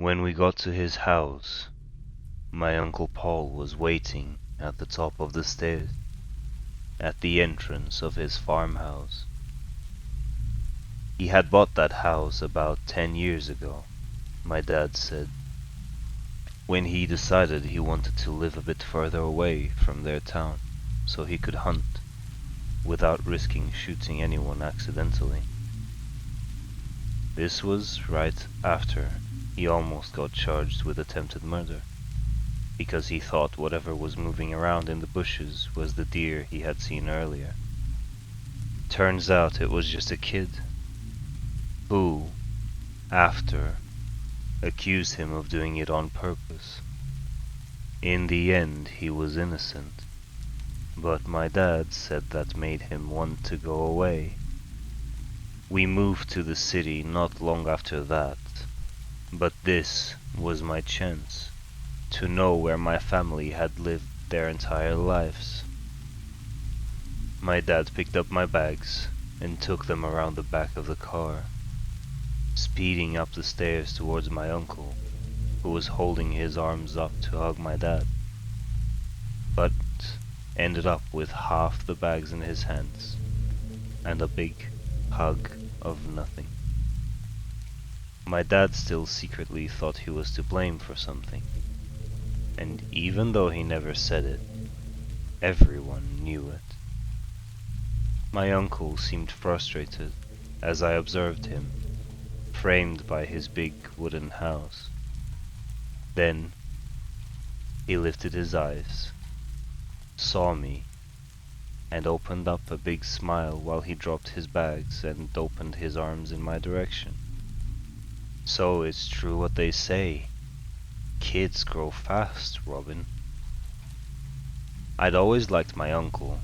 When we got to his house, my Uncle Paul was waiting at the top of the stairs, at the entrance of his farmhouse. He had bought that house about 10 years ago, my dad said, when he decided he wanted to live a bit further away from their town so he could hunt without risking shooting anyone accidentally. This was right after he almost got charged with attempted murder, because he thought whatever was moving around in the bushes was the deer he had seen earlier. Turns out it was just a kid who, after, accused him of doing it on purpose. In the end, he was innocent, but my dad said that made him want to go away. We moved to the city not long after that, but this was my chance to know where my family had lived their entire lives. My dad picked up my bags and took them around the back of the car, speeding up the stairs towards my uncle, who was holding his arms up to hug my dad, but ended up with half the bags in his hands and a big hug of nothing. My dad still secretly thought he was to blame for something, and even though he never said it, everyone knew it. My uncle seemed frustrated as I observed him, framed by his big wooden house. Then he lifted his eyes, saw me, and opened up a big smile while he dropped his bags and opened his arms in my direction. So it's true what they say. Kids grow fast, Robin. I'd always liked my uncle.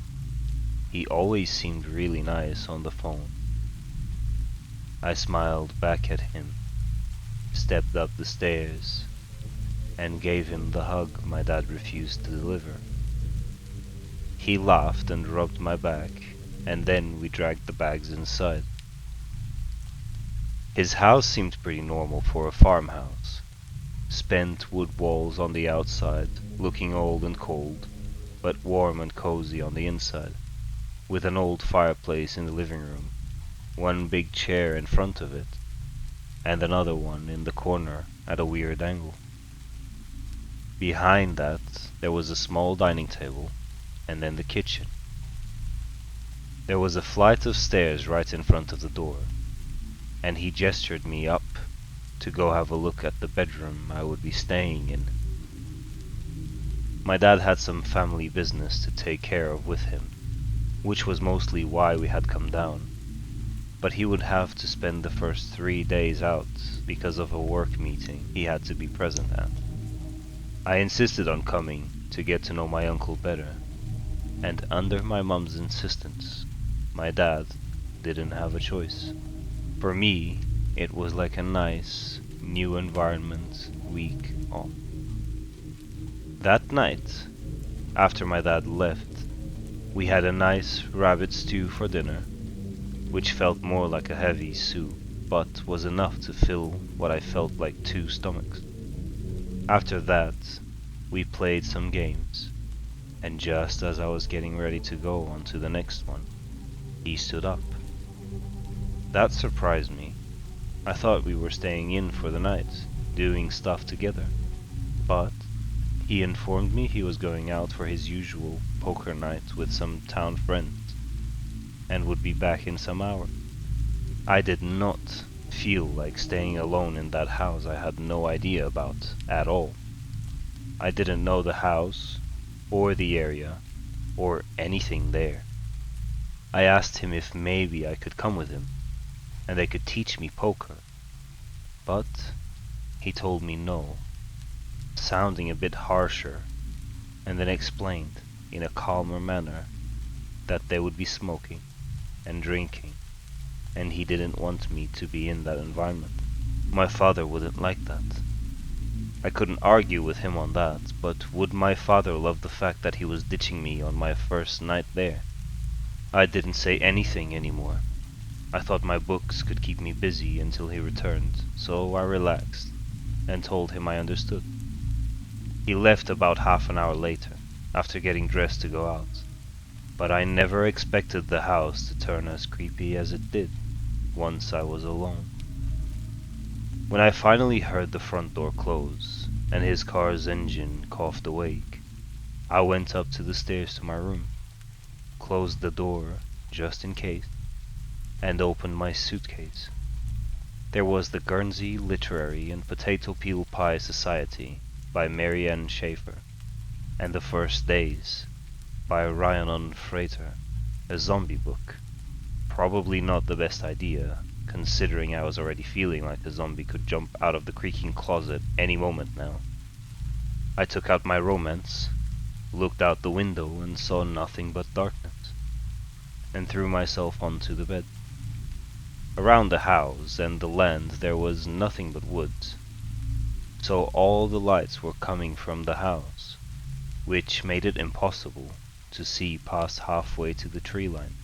He always seemed really nice on the phone. I smiled back at him, stepped up the stairs, and gave him the hug my dad refused to deliver. He laughed and rubbed my back, and then we dragged the bags inside. His house seemed pretty normal for a farmhouse. Spent wood walls on the outside, looking old and cold, but warm and cozy on the inside, with an old fireplace in the living room, one big chair in front of it, and another one in the corner at a weird angle. Behind that, there was a small dining table, and then the kitchen. There was a flight of stairs right in front of the door, and he gestured me up to go have a look at the bedroom I would be staying in. My dad had some family business to take care of with him, which was mostly why we had come down, but he would have to spend the first 3 days out because of a work meeting he had to be present at. I insisted on coming to get to know my uncle better, and under my mum's insistence, my dad didn't have a choice. For me, it was like a nice, new environment week off. That night, after my dad left, we had a nice rabbit stew for dinner, which felt more like a heavy soup, but was enough to fill what I felt like 2 stomachs. After that, we played some games, and just as I was getting ready to go on to the next one, he stood up. That surprised me. I thought we were staying in for the night, doing stuff together, but he informed me he was going out for his usual poker night with some town friends, and would be back in some hours. I did not feel like staying alone in that house I had no idea about at all. I didn't know the house, or the area, or anything there. I asked him if maybe I could come with him, and they could teach me poker, but he told me no, sounding a bit harsher, and then explained in a calmer manner that they would be smoking and drinking, and he didn't want me to be in that environment. My father wouldn't like that. I couldn't argue with him on that, but would my father love the fact that he was ditching me on my first night there? I didn't say anything anymore. I thought my books could keep me busy until he returned, so I relaxed and told him I understood. He left about half an hour later, after getting dressed to go out, but I never expected the house to turn as creepy as it did once I was alone. When I finally heard the front door close and his car's engine coughed awake, I went up to the stairs to my room, closed the door just in case, and opened my suitcase. There was the Guernsey Literary and Potato Peel Pie Society by Mary Ann Schaefer, and The First Days by Rhiannon Frater, a zombie book. Probably not the best idea, considering I was already feeling like a zombie could jump out of the creaking closet any moment now. I took out my romance, looked out the window and saw nothing but darkness, and threw myself onto the bed. Around the house and the land there was nothing but woods, so all the lights were coming from the house, which made it impossible to see past halfway to the tree line.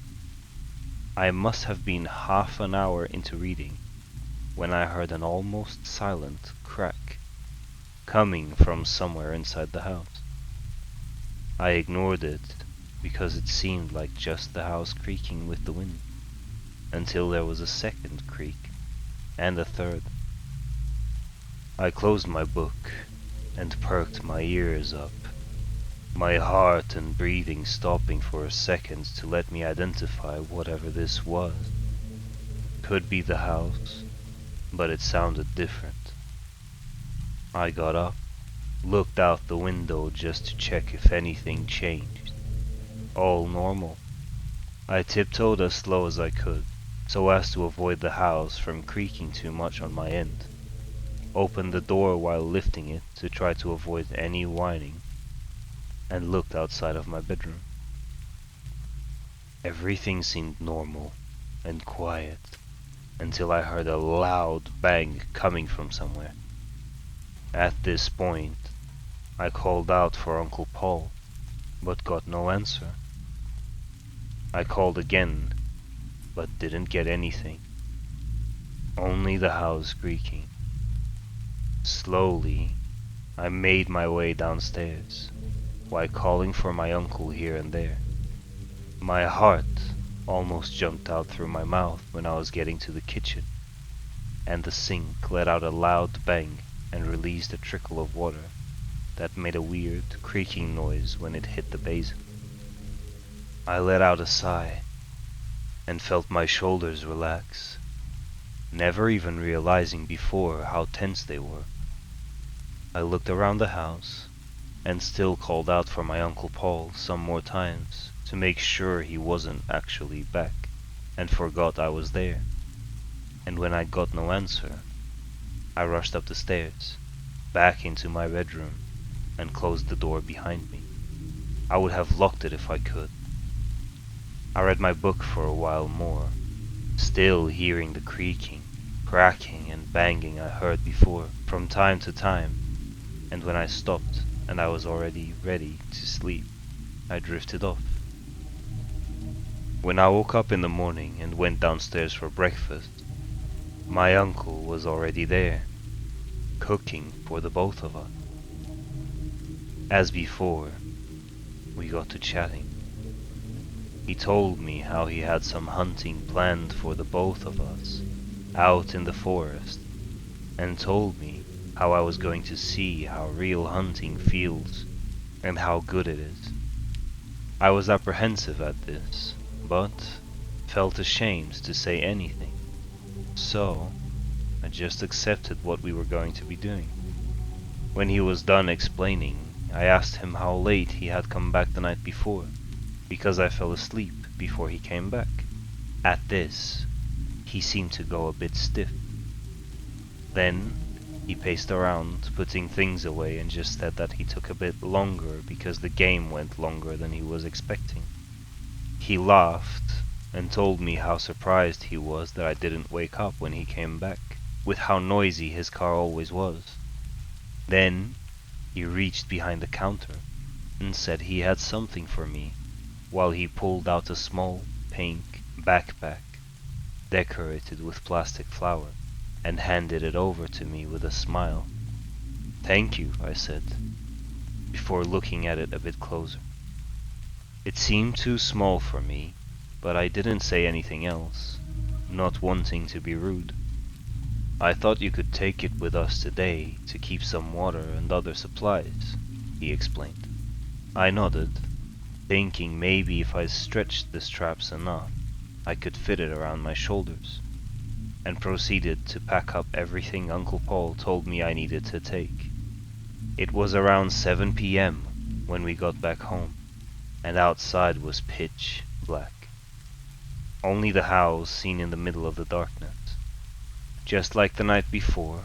I must have been half an hour into reading when I heard an almost silent crack coming from somewhere inside the house. I ignored it because it seemed like just the house creaking with the wind, until there was a second creak, and a third. I closed my book and perked my ears up, my heart and breathing stopping for a second to let me identify whatever this was. Could be the house, but it sounded different. I got up, looked out the window just to check if anything changed. All normal. I tiptoed as slow as I could, so as to avoid the house from creaking too much on my end. Opened the door while lifting it to try to avoid any whining, and looked outside of my bedroom. Everything seemed normal and quiet until I heard a loud bang coming from somewhere. At this point, I called out for Uncle Paul, but got no answer. I called again, but didn't get anything. Only the house creaking. Slowly, I made my way downstairs, while calling for my uncle here and there. My heart almost jumped out through my mouth when I was getting to the kitchen, and the sink let out a loud bang and released a trickle of water that made a weird creaking noise when it hit the basin. I let out a sigh and felt my shoulders relax, never even realizing before how tense they were. I looked around the house and still called out for my Uncle Paul some more times to make sure he wasn't actually back, and forgot I was there. And when I got no answer, I rushed up the stairs, back into my bedroom, and closed the door behind me. I would have locked it if I could. I read my book for a while more, still hearing the creaking, cracking, and banging I heard before from time to time, and when I stopped and I was already ready to sleep, I drifted off. When I woke up in the morning and went downstairs for breakfast, my uncle was already there, cooking for the both of us. As before, we got to chatting. He told me how he had some hunting planned for the both of us, out in the forest, and told me how I was going to see how real hunting feels, and how good it is. I was apprehensive at this, but felt ashamed to say anything, so I just accepted what we were going to be doing. When he was done explaining, I asked him how late he had come back the night before, because I fell asleep before he came back. At this, he seemed to go a bit stiff. Then he paced around, putting things away, and just said that he took a bit longer because the game went longer than he was expecting. He laughed and told me how surprised he was that I didn't wake up when he came back, with how noisy his car always was. Then he reached behind the counter and said he had something for me, while he pulled out a small pink backpack decorated with plastic flower and handed it over to me with a smile. "Thank you," I said, before looking at it a bit closer. It seemed too small for me, but I didn't say anything else, not wanting to be rude. "I thought you could take it with us today to keep some water and other supplies," he explained. I nodded, thinking maybe if I stretched the straps enough, I could fit it around my shoulders, and proceeded to pack up everything Uncle Paul told me I needed to take. It was around 7 p.m. when we got back home, and outside was pitch black. Only the house seen in the middle of the darkness. Just like the night before,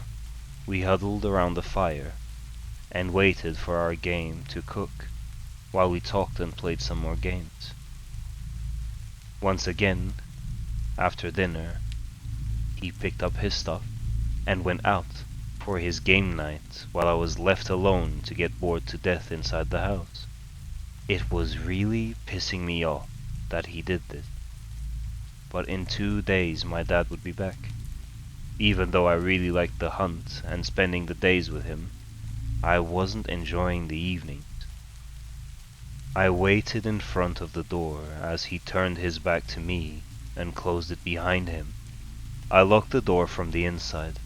we huddled around the fire and waited for our game to cook while we talked and played some more games. Once again, after dinner, he picked up his stuff and went out for his game night while I was left alone to get bored to death inside the house. It was really pissing me off that he did this. But in 2 days my dad would be back. Even though I really liked the hunt and spending the days with him, I wasn't enjoying the evenings. I waited in front of the door as he turned his back to me and closed it behind him. I locked the door from the inside,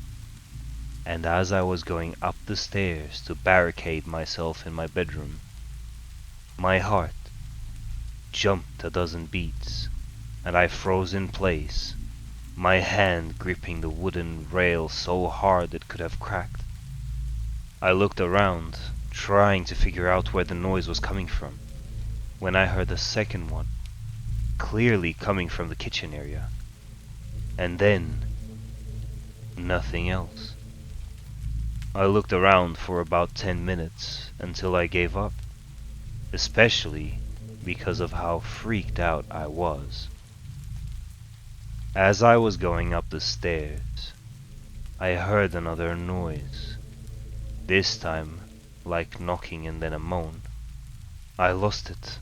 and as I was going up the stairs to barricade myself in my bedroom, my heart jumped a dozen beats, and I froze in place, my hand gripping the wooden rail so hard it could have cracked. I looked around, trying to figure out where the noise was coming from, when I heard a second one, clearly coming from the kitchen area. And then, nothing else. I looked around for about 10 minutes until I gave up, especially because of how freaked out I was. As I was going up the stairs, I heard another noise, this time like knocking and then a moan. I lost it,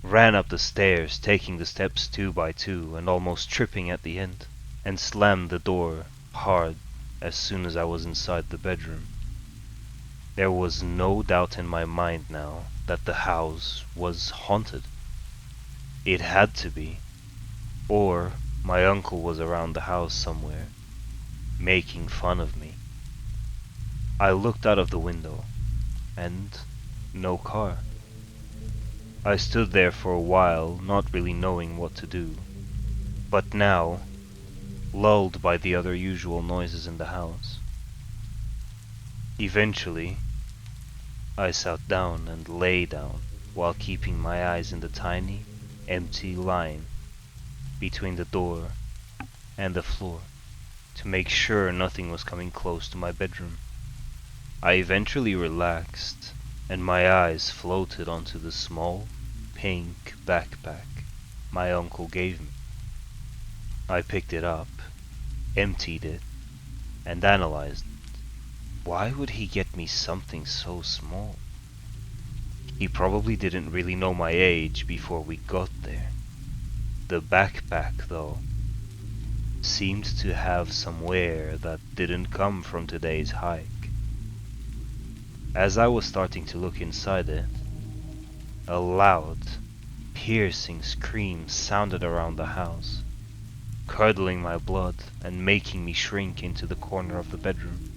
ran up the stairs, taking the steps 2 by 2 and almost tripping at the end, and slammed the door hard as soon as I was inside the bedroom. There was no doubt in my mind now that the house was haunted. It had to be, or my uncle was around the house somewhere, making fun of me. I looked out of the window, and no car. I stood there for a while, not really knowing what to do, but now, lulled by the other usual noises in the house. Eventually, I sat down and lay down while keeping my eyes in the tiny, empty line between the door and the floor to make sure nothing was coming close to my bedroom. I eventually relaxed and my eyes floated onto the small, pink backpack my uncle gave me. I picked it up, emptied it, and analyzed it. Why would he get me something so small? He probably didn't really know my age before we got there. The backpack, though, seemed to have some wear that didn't come from today's hike. As I was starting to look inside it, a loud, piercing scream sounded around the house, curdling my blood and making me shrink into the corner of the bedroom.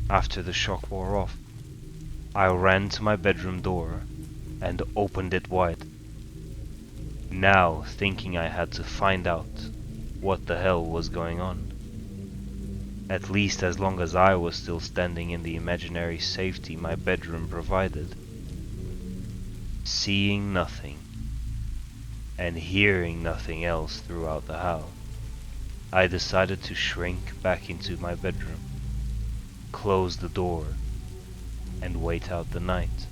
After the shock wore off, I ran to my bedroom door and opened it wide, now thinking I had to find out what the hell was going on. At least as long as I was still standing in the imaginary safety my bedroom provided. Seeing nothing and hearing nothing else throughout the house, I decided to shrink back into my bedroom, close the door, and wait out the night.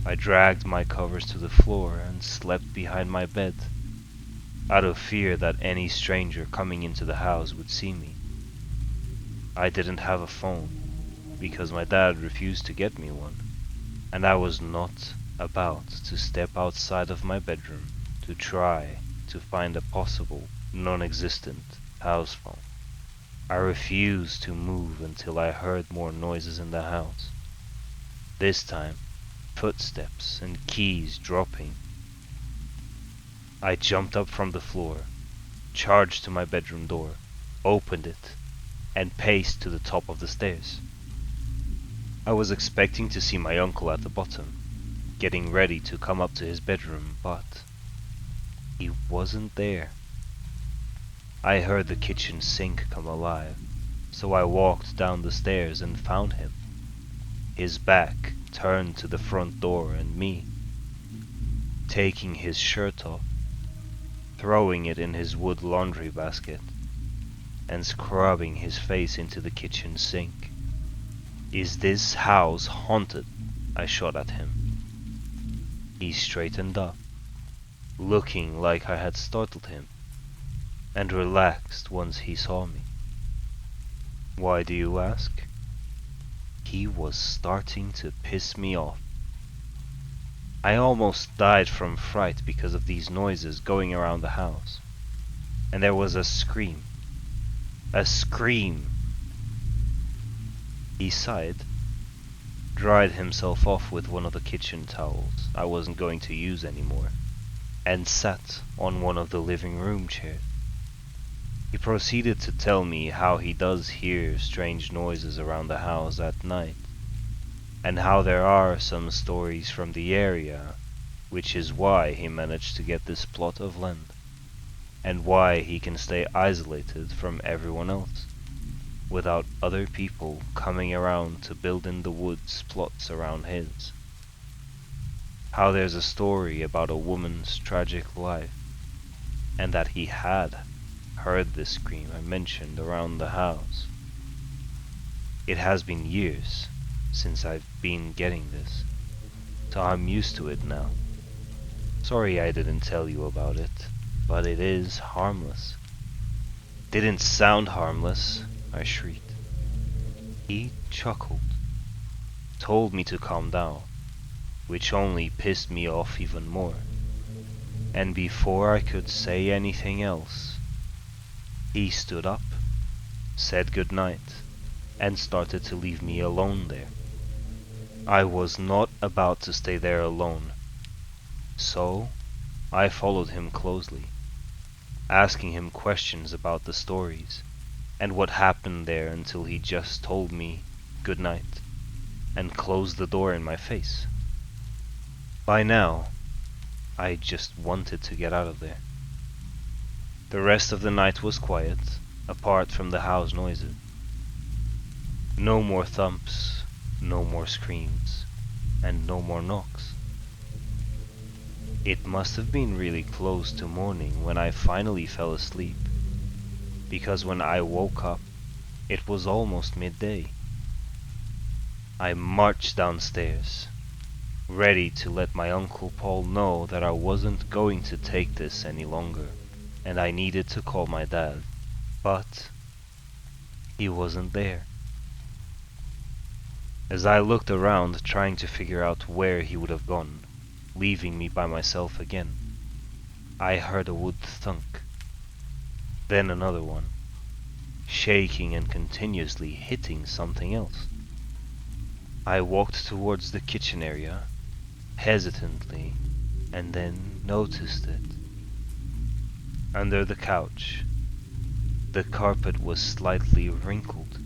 I dragged my covers to the floor and slept behind my bed, out of fear that any stranger coming into the house would see me. I didn't have a phone, because my dad refused to get me one, and I was not about to step outside of my bedroom to try to find a possible, non-existent house phone. I refused to move until I heard more noises in the house. This time, footsteps and keys dropping. I jumped up from the floor, charged to my bedroom door, opened it, and paced to the top of the stairs. I was expecting to see my uncle at the bottom, getting ready to come up to his bedroom, but he wasn't there. I heard the kitchen sink come alive, so I walked down the stairs and found him, his back turned to the front door and me, taking his shirt off, throwing it in his wood laundry basket, and scrubbing his face into the kitchen sink. "Is this house haunted?" I shot at him. He straightened up, looking like I had startled him, and relaxed once he saw me. Why do you ask? He was starting to piss me off. I almost died from fright because of these noises going around the house. And there was a scream. A scream! He sighed, dried himself off with one of the kitchen towels I wasn't going to use anymore, and sat on one of the living room chairs. He proceeded to tell me how he does hear strange noises around the house at night, and how there are some stories from the area, which is why he managed to get this plot of land, and why he can stay isolated from everyone else, without other people coming around to build in the woods plots around his. How there's a story about a woman's tragic life, and that he had heard this scream I mentioned around the house. It has been years since I've been getting this, so I'm used to it now. Sorry I didn't tell you about it, but it is harmless. Didn't sound harmless, I shrieked. He chuckled, told me to calm down, which only pissed me off even more. And before I could say anything else, he stood up, said goodnight, and started to leave me alone there. I was not about to stay there alone, so I followed him closely, asking him questions about the stories and what happened there until he just told me goodnight and closed the door in my face. By now, I just wanted to get out of there. The rest of the night was quiet, apart from the house noises. No more thumps, no more screams, and no more knocks. It must have been really close to morning when I finally fell asleep, because when I woke up, it was almost midday. I marched downstairs, ready to let my Uncle Paul know that I wasn't going to take this any longer, and I needed to call my dad, but he wasn't there. As I looked around trying to figure out where he would have gone, leaving me by myself again, I heard a wood thunk, then another one, shaking and continuously hitting something else. I walked towards the kitchen area, hesitantly, and then noticed it. Under the couch, the carpet was slightly wrinkled,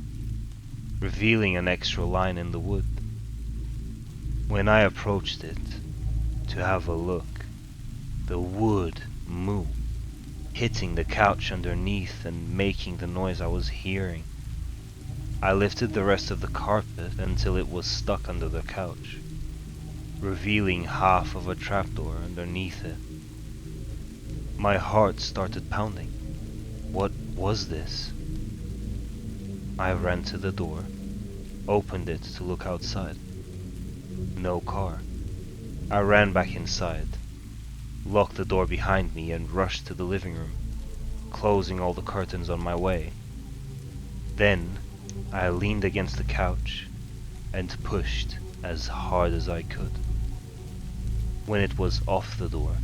revealing an extra line in the wood. When I approached it to have a look, the wood moved, hitting the couch underneath and making the noise I was hearing. I lifted the rest of the carpet until it was stuck under the couch, revealing half of a trapdoor underneath it. My heart started pounding. What was this? I ran to the door, opened it to look outside. No car. I ran back inside, locked the door behind me, and rushed to the living room, closing all the curtains on my way. Then I leaned against the couch and pushed as hard as I could. When it was off the door,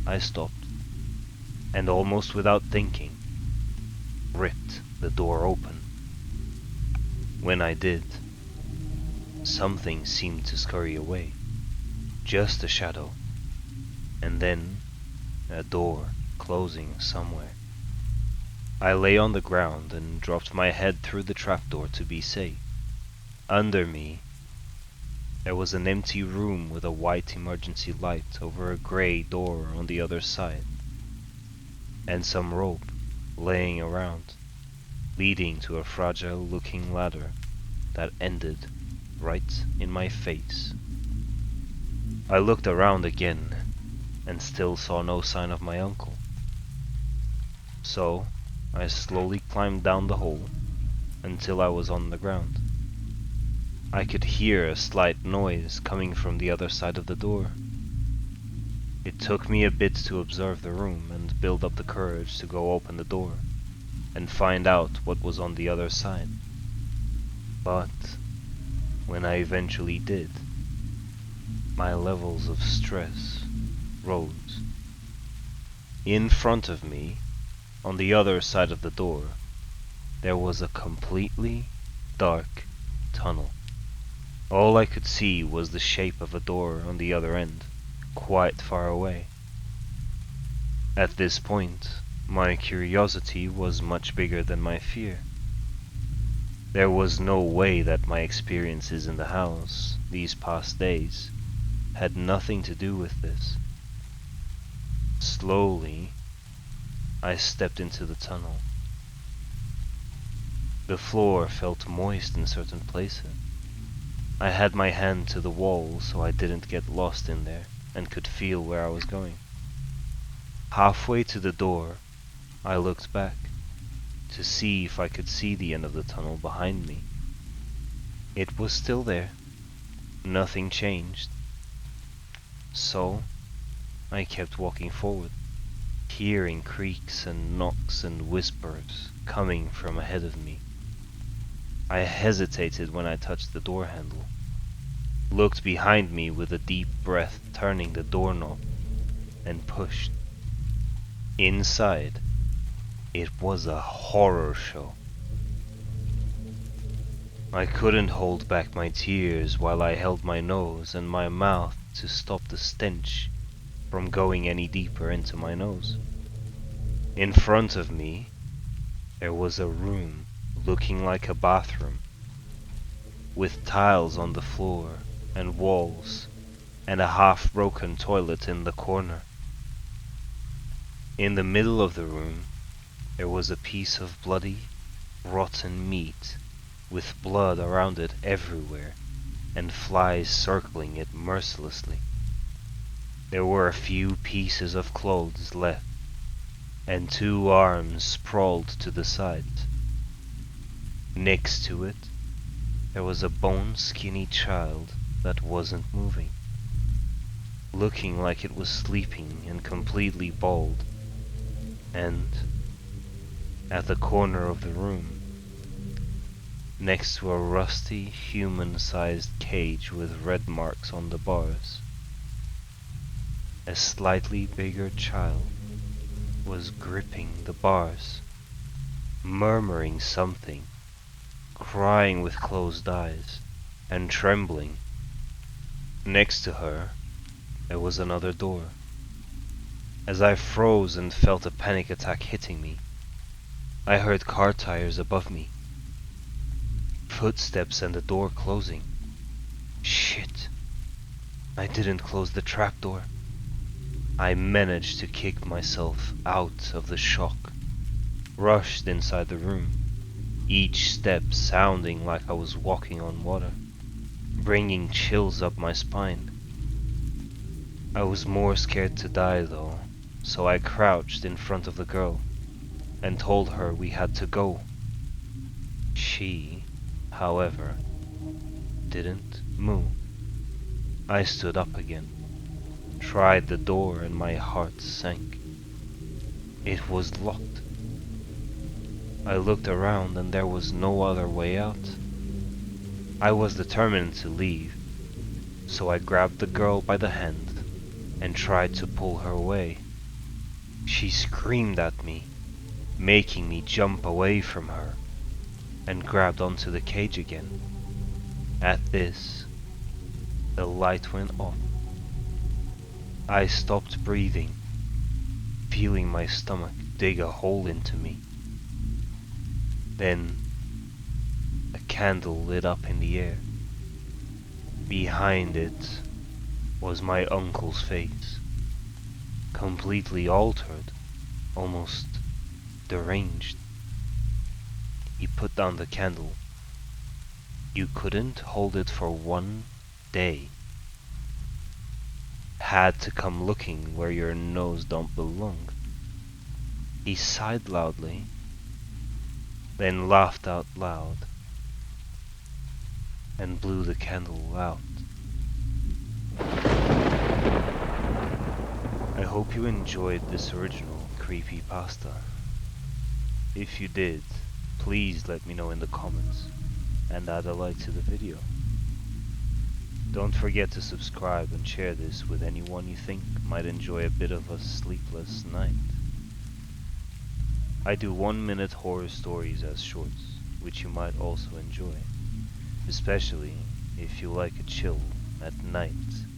I stopped, and almost without thinking, ripped the door open. When I did, something seemed to scurry away, just a shadow, and then a door closing somewhere. I lay on the ground and dropped my head through the trapdoor to be safe. Under me, there was an empty room with a white emergency light over a grey door on the other side, and some rope laying around, leading to a fragile-looking ladder that ended right in my face. I looked around again and still saw no sign of my uncle. So I slowly climbed down the hole until I was on the ground. I could hear a slight noise coming from the other side of the door. It took me a bit to observe the room and build up the courage to go open the door and find out what was on the other side. But when I eventually did, my levels of stress rose. In front of me, on the other side of the door, there was a completely dark tunnel. All I could see was the shape of a door on the other end, quite far away. At this point, my curiosity was much bigger than my fear. There was no way that my experiences in the house these past days had nothing to do with this. Slowly, I stepped into the tunnel. The floor felt moist in certain places. I had my hand to the wall so I didn't get lost in there and could feel where I was going. Halfway to the door, I looked back to see if I could see the end of the tunnel behind me. It was still there. Nothing changed. So, I kept walking forward, hearing creaks and knocks and whispers coming from ahead of me. I hesitated when I touched the door handle, looked behind me with a deep breath, turning the doorknob, and pushed. Inside, it was a horror show. I couldn't hold back my tears while I held my nose and my mouth to stop the stench from going any deeper into my nose. In front of me, there was a room looking like a bathroom, with tiles on the floor and walls, and a half-broken toilet in the corner. In the middle of the room, there was a piece of bloody, rotten meat, with blood around it everywhere, and flies circling it mercilessly. There were a few pieces of clothes left, and 2 arms sprawled to the sides. Next to it, there was a bone-skinny child that wasn't moving, looking like it was sleeping and completely bald. And at the corner of the room, next to a rusty, human-sized cage with red marks on the bars, a slightly bigger child was gripping the bars, murmuring something, crying with closed eyes, and trembling. Next to her, there was another door. As I froze and felt a panic attack hitting me, I heard car tires above me, footsteps and the door closing. Shit! I didn't close the trapdoor. I managed to kick myself out of the shock, rushed inside the room, each step sounding like I was walking on water, bringing chills up my spine. I was more scared to die though, so I crouched in front of the girl and told her we had to go. She, however, didn't move. I stood up again, tried the door, and my heart sank. It was locked. I looked around and there was no other way out. I was determined to leave, so I grabbed the girl by the hand and tried to pull her away. She screamed at me, making me jump away from her, and grabbed onto the cage again. At this, the light went off. I stopped breathing, feeling my stomach dig a hole into me. Then, a candle lit up in the air. Behind it was my uncle's face, completely altered, almost deranged. He put down the candle. You couldn't hold it for 1 day. Had to come looking where your nose don't belong. He sighed loudly, then laughed out loud, and blew the candle out. I hope you enjoyed this original creepypasta. If you did, please let me know in the comments and add a like to the video. Don't forget to subscribe and share this with anyone you think might enjoy a bit of a sleepless night. I do 1-minute horror stories as shorts, which you might also enjoy, especially if you like a chill at night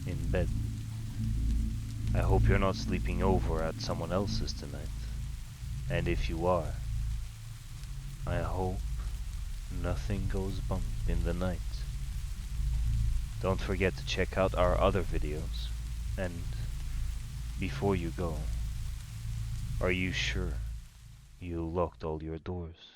in bed. I hope you're not sleeping over at someone else's tonight, and if you are, I hope nothing goes bump in the night. Don't forget to check out our other videos, and before you go, are you sure you locked all your doors?